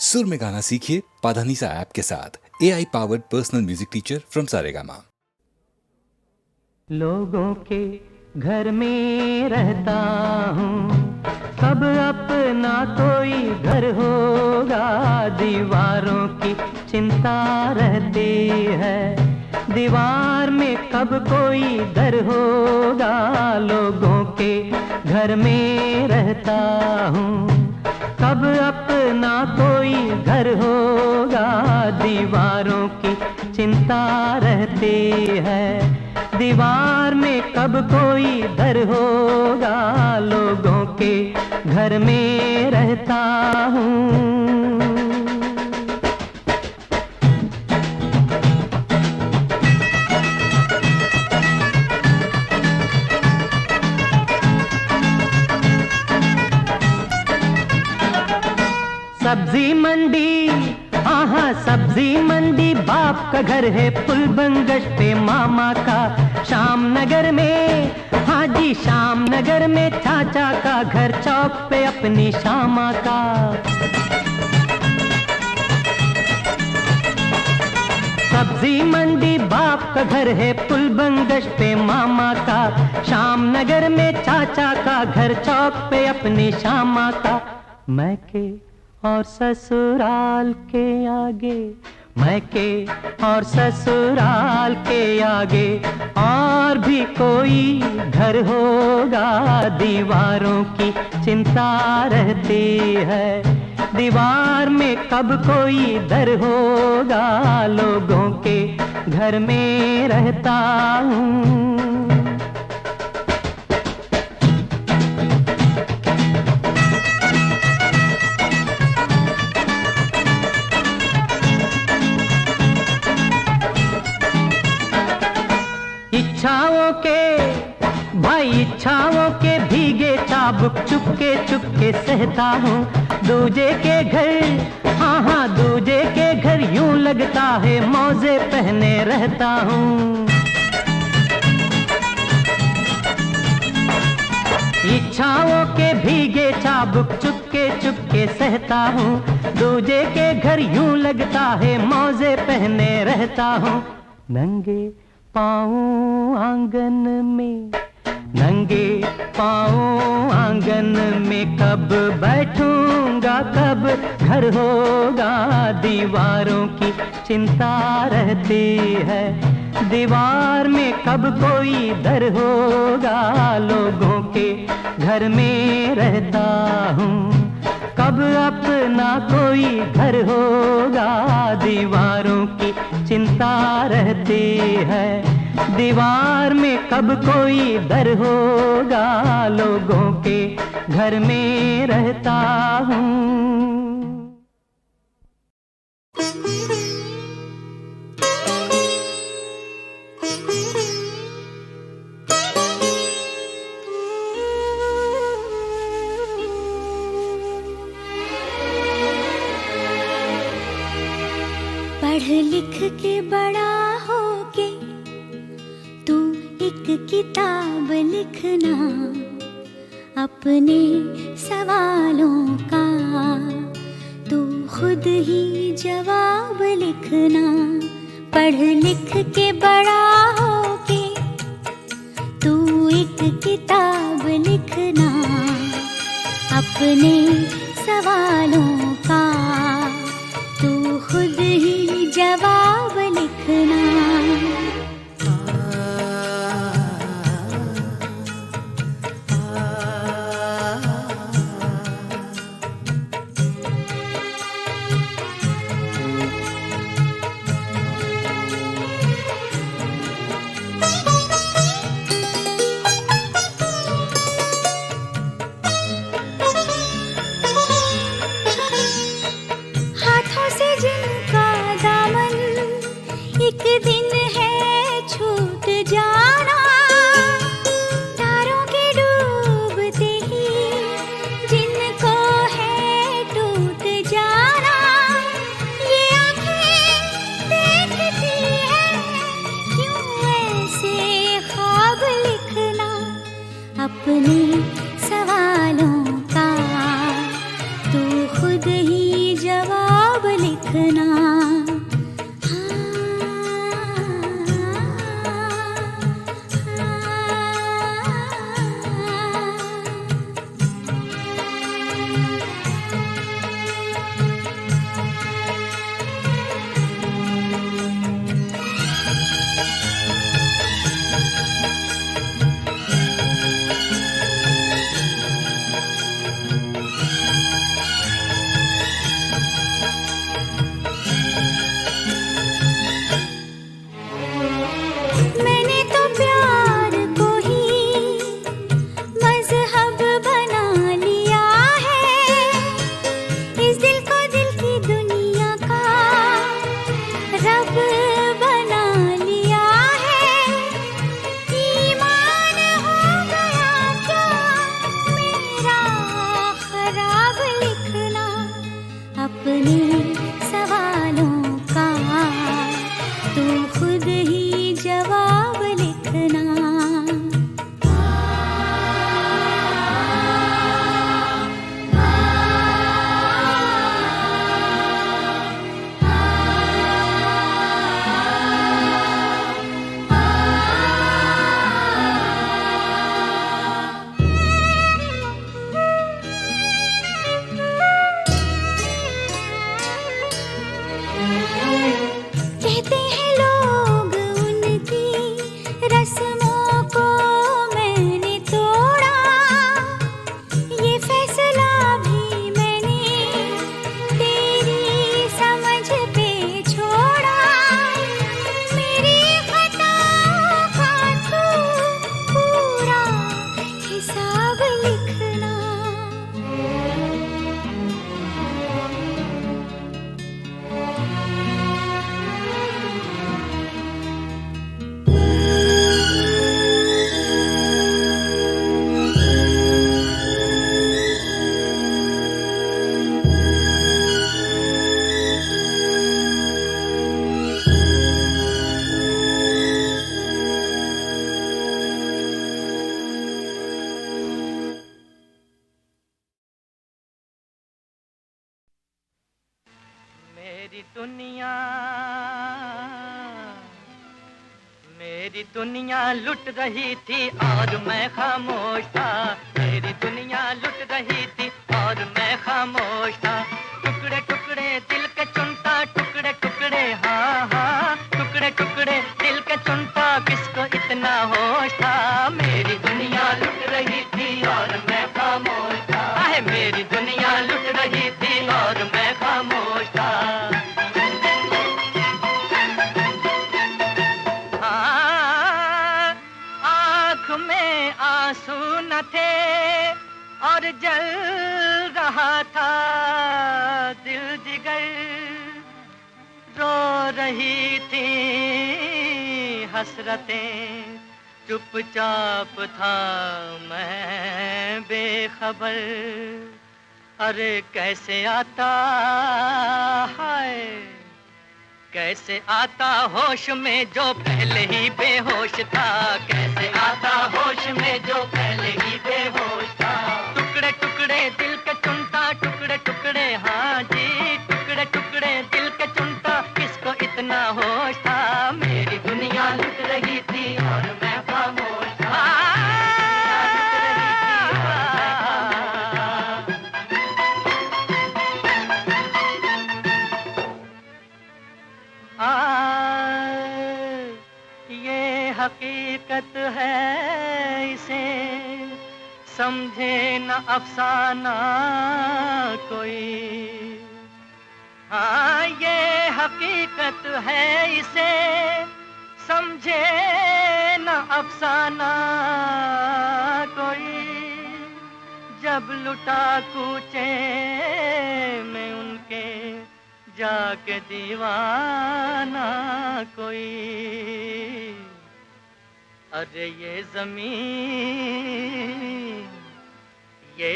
सुर में गाना सीखिए पाधानीसा ऐप के साथ। AI powered personal music teacher from Saregama. लोगों के घर में रहता हूँ, कब अपना कोई घर होगा। दीवारों की चिंता रहती है, दीवार में कब कोई दर होगा। लोगों के घर में रहता हूँ, कब अपना कोई घर होगा। दीवारों की चिंता रहती है, दीवार में कब कोई दर होगा। लोगों के घर में रहता हूँ। सब्जी मंडी, हाँ सब्जी मंडी बाप का घर है। पुल बंगश पे मामा का, शाम नगर में, हाँ जी शाम नगर में चाचा का घर। चौक पे अपनी शामा का। सब्जी मंडी बाप का घर है, पुल बंगश पे मामा का। शाम नगर में चाचा का घर, चौक पे अपनी शामा का। मैं के और ससुराल के आगे, मैके और ससुराल के आगे और भी कोई घर होगा। दीवारों की चिंता रहती है, दीवार में कब कोई दर होगा। लोगों के घर में रहता हूँ। इच्छाओं के भाई, इच्छाओं के भीगे चाबुक चुपके सहता हूँ। दूजे के घर, हाँ दूजे के घर यूं लगता है मौजे पहने रहता हूँ। इच्छाओं के भीगे चाबुक चुपके सहता हूँ। दूजे के घर यूं लगता है मौजे पहने रहता हूँ। नंगे पाँव आंगन में, नंगे पाँव आंगन में कब बैठूंगा, कब घर होगा। दीवारों की चिंता रहती है, दीवार में कब कोई दर होगा। लोगों के घर में रहता हूँ, कब अपना कोई घर होगा। दीवारों की चिंता रहती है, दीवार में कब कोई दर होगा। लोगों के घर में रहता हूँ। पढ़ लिख के बड़ा होके तू एक किताब लिखना, अपने सवालों का तू खुद ही जवाब लिखना। पढ़ लिख के बड़ा होके तू एक किताब लिखना, अपने सवालों का तू खुद ही जवाब लिखना। लिखना। मैंने तो प्यार को ही मजहब बना लिया है, इस दिल को दिल की दुनिया का रब बना लिया है। ईमान हो गया क्या मेरा खराब लिखना, अपने सवालों का तू खुद ही जवाब लिखना। कहते हैं लोग उनकी रस्मों को मैंने तोड़ा, ये फैसला भी मैंने तेरी समझ पे छोड़ा। मेरी खताओं का तू पूरा हिसाब लिखना। मेरी दुनिया लुट रही थी और मैं खामोश था। मेरी दुनिया लुट रही थी और मैं खामोश था। टुकड़े टुकड़े दिल के चुनता, टुकड़े टुकड़े हाँ हाँ, टुकड़े टुकड़े दिल के चुनता, किसको इतना होश था। मेरी दुनिया लुट रही थी और मैं खामोश था। आहे मेरी दुनिया लुट रही थी और मैं खामोश था। में आंसू न थे और जल रहा था दिल जिगर, रो रही थी हसरतें, चुपचाप था मैं बेखबर। अरे कैसे आता है, कैसे आता होश में जो पहले ही बेहोश था। कैसे आता होश में जो पहले ही बेहोश था। टुकड़े टुकड़े दिल के चुनता, टुकड़े टुकड़े हाँ जी, टुकड़े टुकड़े दिल के चुनता, किसको इतना होश था। मेरी दुनिया लुट रही थी और मैं खामोश था। ये हकीकत है, इसे समझे न अफसाना कोई। हाँ ये हकीकत है, इसे समझे न अफसाना कोई। जब लुटा कूचे में उनके जाके दीवाना कोई। अरे ये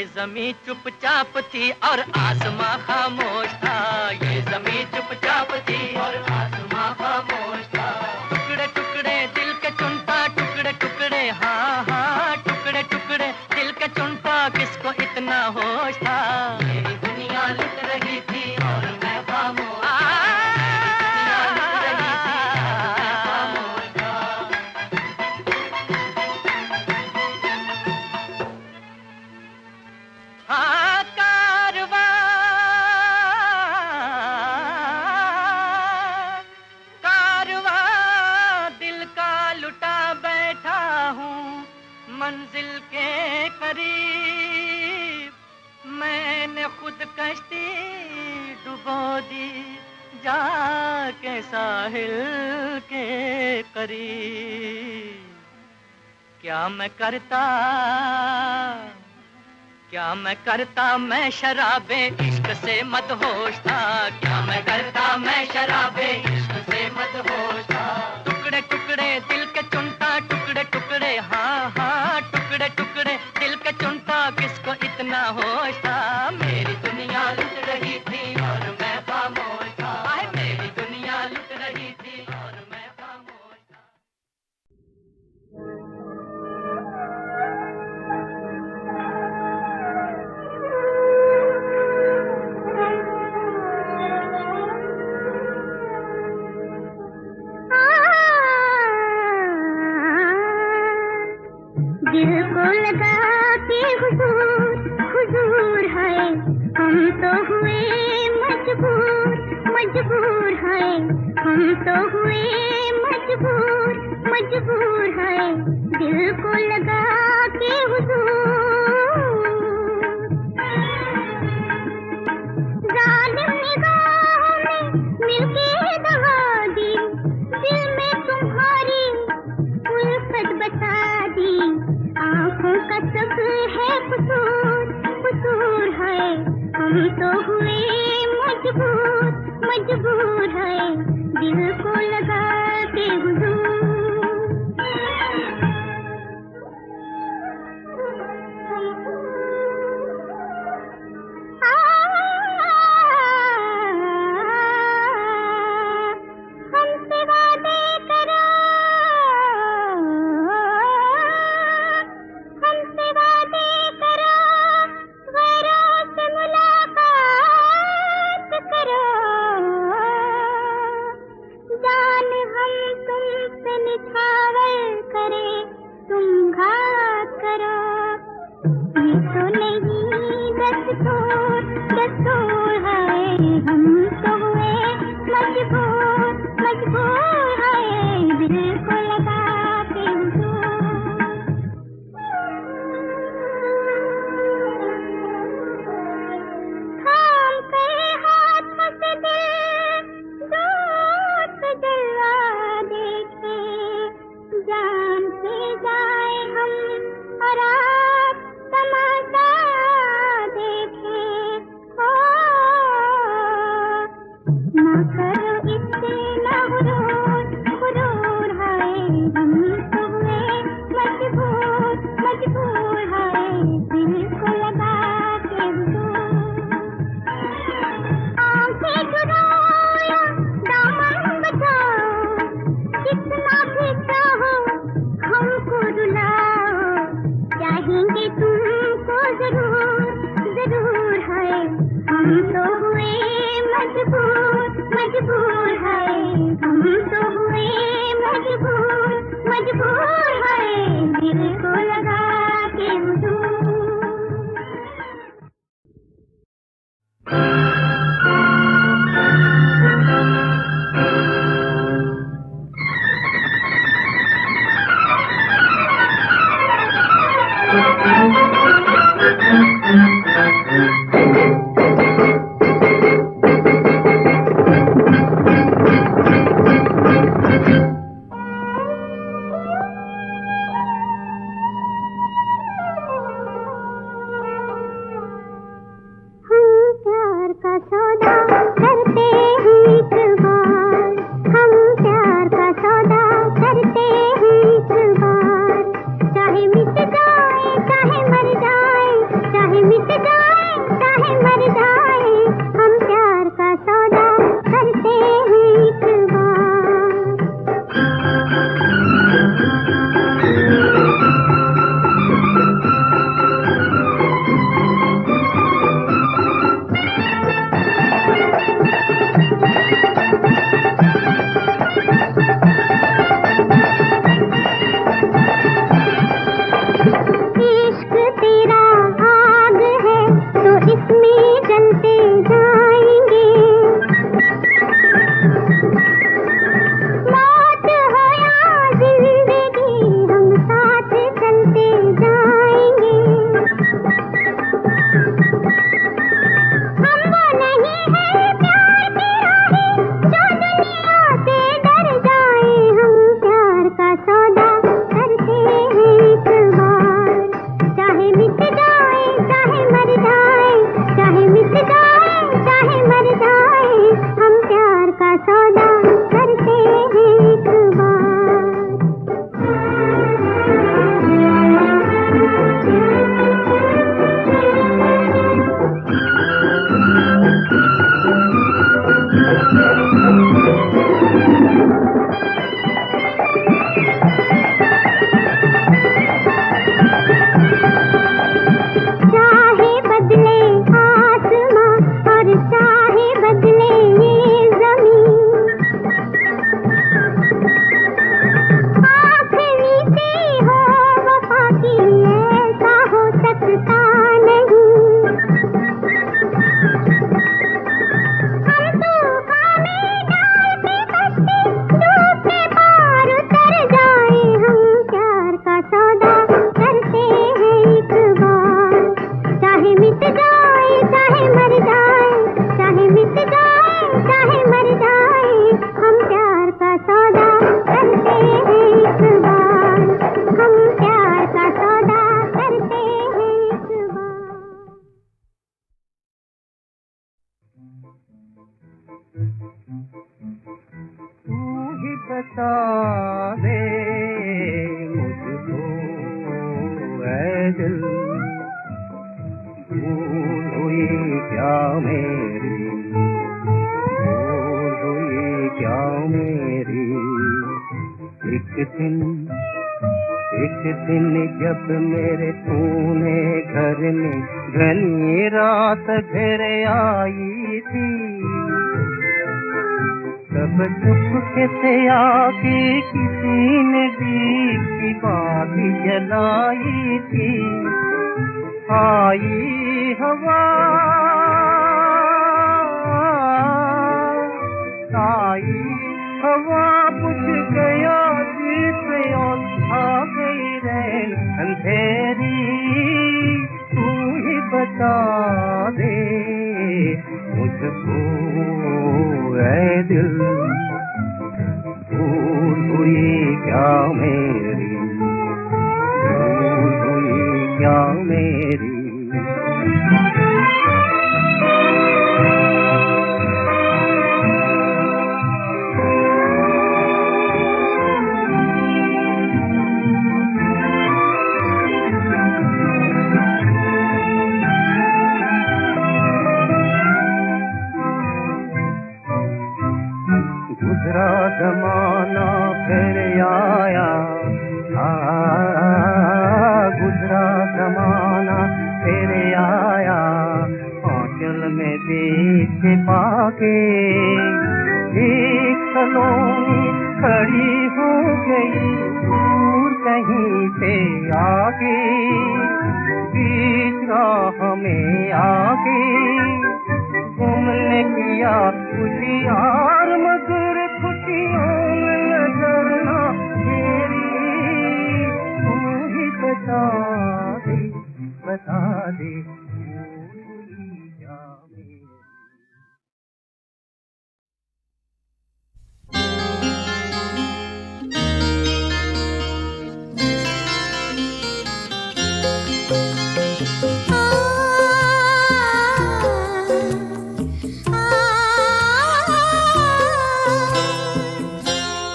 ज़मीं चुपचाप थी और आसमां खामोश था। ये ज़मीं चुपचाप थी और आसमां खामोश था। टुकड़े टुकड़े दिल के चुनता, टुकड़े टुकड़े हाँ हाँ, टुकड़े टुकड़े दिल के चुनता, किसको इतना होश था। मेरी दुनिया लुट रही थी और मैं खामोश। जाके साहिल के करीब क्या मैं करता मैं शराबे इश्क से मदहोश था, क्या मैं करता मैं शराबे इश्क से मदहोश था। टुकड़े टुकड़े दिल के चुनता, टुकड़े टुकड़े हाँ हाँ टुकड़े टुकड़े दिल के चुनता, किसको इतना होश था। मेरी दुनिया लुट रही थी और मैं खामोश था, मेरी दुनिया लुट रही थी और मैं खामोश था। दिल को लगा के हुजूर हुजूर है, हम तो हुए मजबूर मजबूर है, हम तो हुए मजबूर मजबूर है। दिल को लगा के हुजूर जालिम निगाहों में मिलके दवा दी, दिल में तुम्हारी उल्फत बता दी। आँखों का सब है कसूर कसूर है, हम तो हुए मजबूर मजबूर है। दिल को लगा के हुजूर हमसे वादे करो, हमसे वादे करो, गैरों से मुलाकात करो। जान हम तुमसे निछावर करें, तुम घात करो। ये तो नहीं दस्तूर दस्तूर है, हम तो हुए मजबूर मजबूर है। दिल को लगा के हुजूर थाम के हाथों से दिल दूर से जलवा देखे, जान से जाए हम और आप तमाशा देखे। हो ना करो इससे ना गुरूर गुरूर है, हम तो हुए मजबूर मजबूर है। दिल को लगा के हुजूर आंखें चुराओ या दामन बचाओ, कितना भी चाहो हमको रुलाओ। चाहेंगे तुमको जरूर जरूर है, हम तो हुए मजबूर मजबूर है, हम तो हुए मजबूर मजबूर है। दिल को लगा के हुजूर चाहे बदले आसमां और चाहे बदले ये जमीन, आखिरी से हो वफा की ऐसा हो सकता नहीं। हम तूफान में डाल के कश्ती डूब के पार उतर जाए, हम प्यार का सौदा करते हैं एक बार। चाहे मिट जाए चाहे मर जाए, चाहे मिट जाए चाहे मर जाए, हम प्यार का सौदा करते हैं एक बार। हम प्यार का सौदा करते हैं एक बार। तू ही बता दे मुझको ऐ दिल, भूल हुई क्या मेरी, भूल हुई क्या मेरी। एक दिन जब मेरे तूने घर में घनी रात घर आई थी, तब चुपके से आके किसी ने दीप की बाती जलाई थी। आई हवा बुझ गया जिसे और आ गई रैन अंधेरी। तू ही बता दे मुझको ऐ दिल, भूल हुई क्या मेरी, भूल हुई क्या मेरी। गुजरा जमाना फिर आया, गुजरा जमाना फिर आया, आंचल में देख पाके एक सलोनी खड़ी हो गई दूर कहीं से आगे, बीच राह में आगे घूमने किया खुशियार मधुर खुशियों में नजर ना मेरी। तू ही बता दे बता दे क्या मेरी।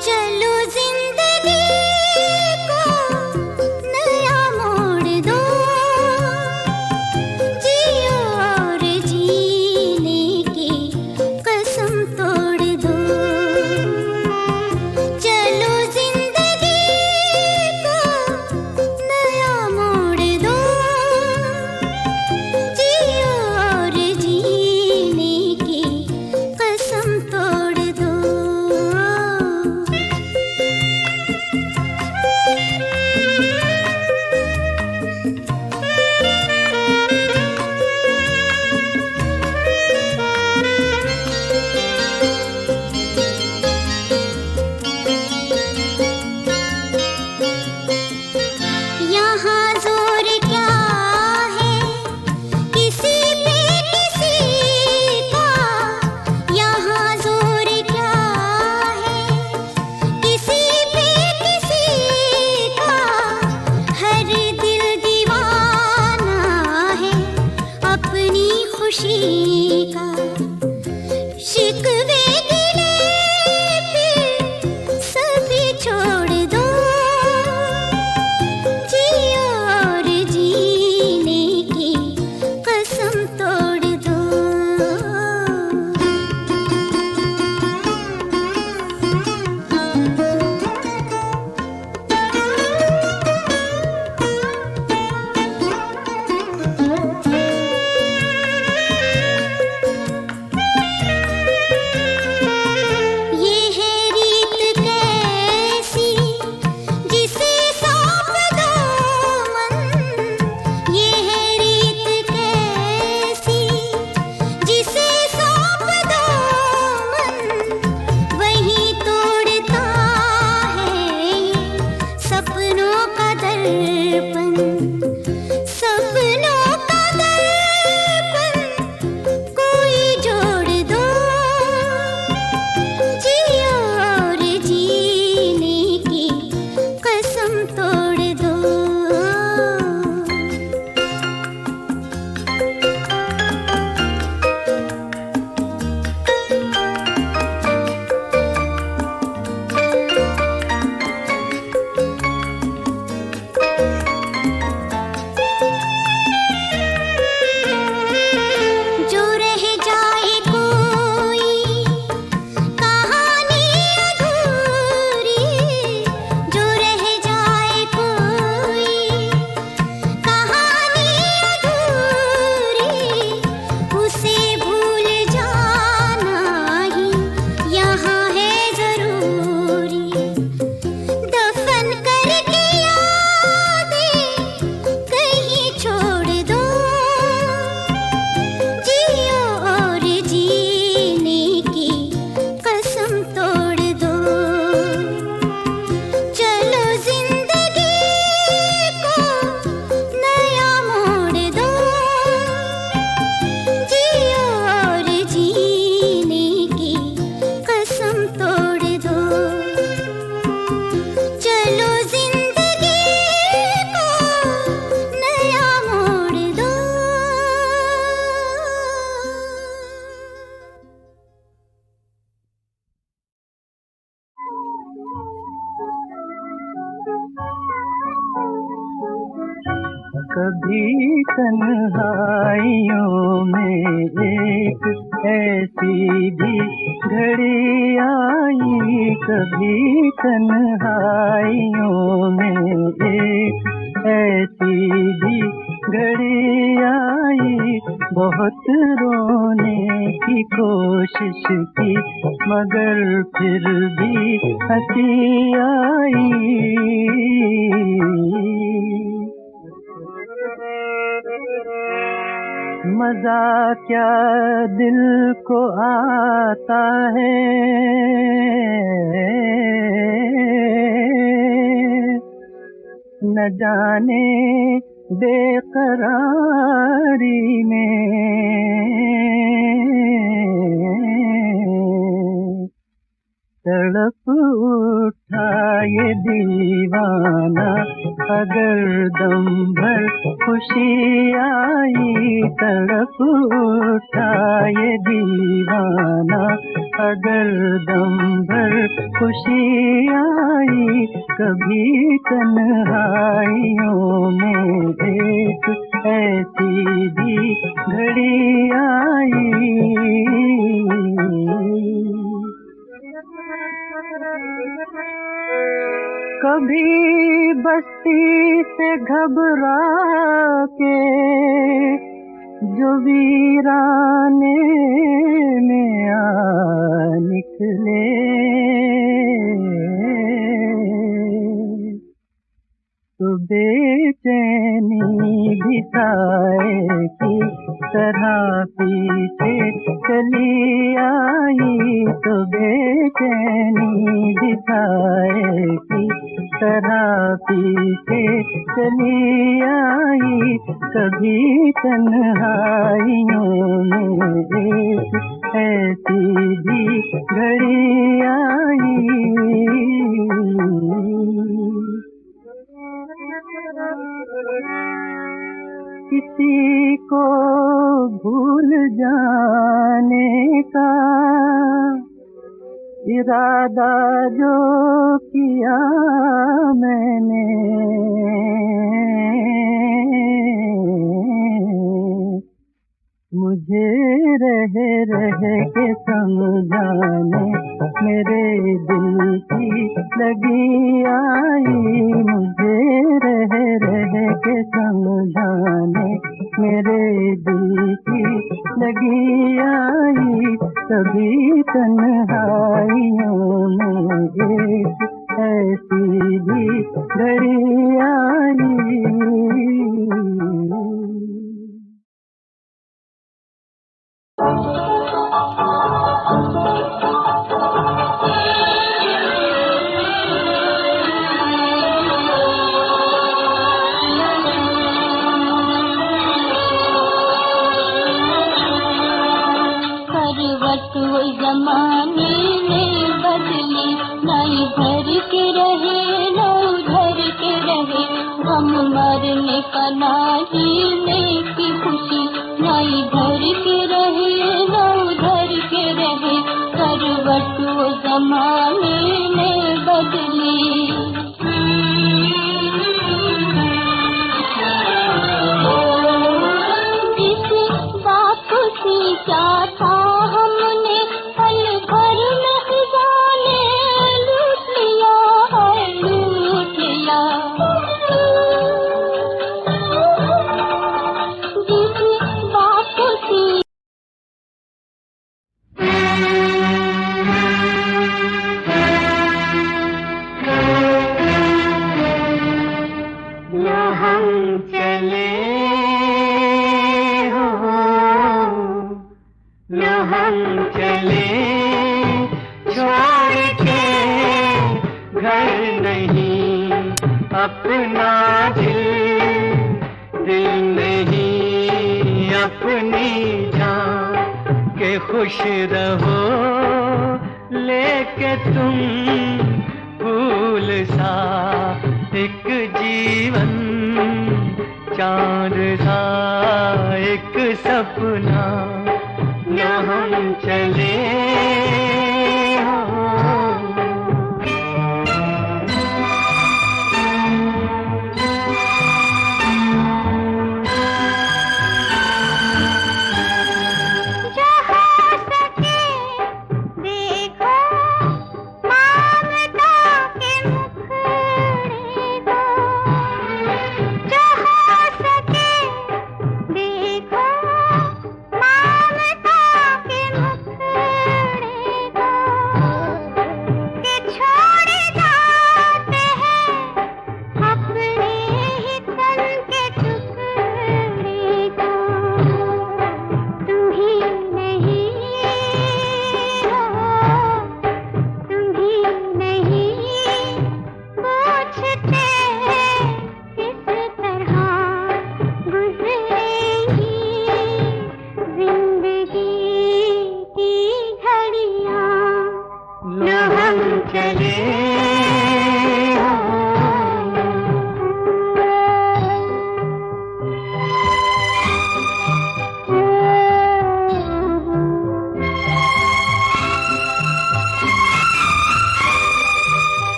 चलो जिंदगी को नया मोड़ दो, जियो और जीने की कसम तोड़ दो। चलो जिंदगी को नया मोड़ दो, जियो और जीने की कसम तोड़ दो। यहाँ जोर क्या है किसी पे किसी का, यहाँ जोर क्या है किसी पे किसी का। हर दिल दीवाना है अपनी खुशी का। शिकवे गिले फिर सभी छोड़ दो, जियो और जीने की कसम तोड़ दो। कभी तन्हाइयों में एक ऐसी भी घड़ी आई, कभी तन्हाइयों में एक ऐसी भी घड़ी आई, बहुत रोने की कोशिश की मगर फिर भी हंसी आई। मजा क्या दिल को आता है, न जाने बेकरारी में, तड़प उठा ये दीवाना अगर दम भर खुशी आई, तड़प उठा ये दीवाना अगर दम भर खुशी आई, कभी तन्हाइयों में एक ऐसी भी घड़ी आई। कभी बस्ती से घबरा के जो वीराने में आ निकले, तो बेचैनी भी साए की तरह पीछे चली आई, तो बेचैनी भी साए की तरह पीछे चली आई, कभी तन्हाइयों में एक ऐसी भी घड़ी आई। किसी को भूल जाने का इरादा जो किया मैंने, मुझे रह के समझाने मेरे दिल की लगी आई, मुझे रह के समझाने मेरे दिल की लगी आई, कभी तन्हाइयों में एक ऐसी भी घड़ी आई। जमाने में बदली, ना इधर के रहे ना उधर के रहे, हम मरने का ना जीने की खुशी, ना इधर के रहे ना उधर के रहे, करवट वो जमाने में बदली। जिस बात से क्या था हमने पल भर में जाने लूट लिया है, लूट लिया। जिस बात से न हम चले न हम चले छोड़ के घर नहीं अपना दिल नहीं अपनी जान के खुश रहो लेके तुम फूल सा एक जीवन, चांद सा एक सपना, न हम चले घड़ियां लो हम चले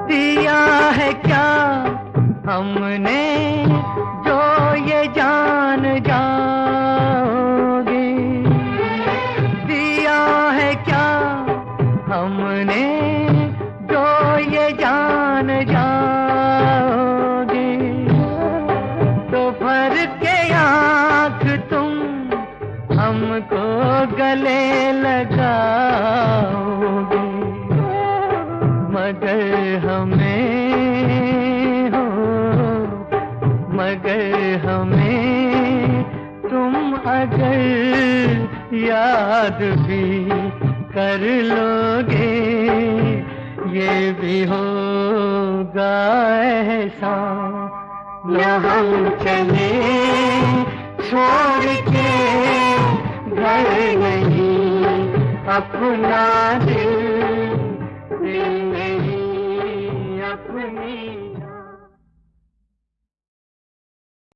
दिया है क्या हमने जो ये जान जाओगे, दिया है क्या हमने जो ये जान जाओगे, तो भर के आँख तुम हमको गले लगाओगे, मगर हमें हो, मगर हमें तुम अगर याद भी कर लोगे, ये भी होगा एहसान। लो हम चले छोड़ के घर नहीं अपना दिल नहीं अपनी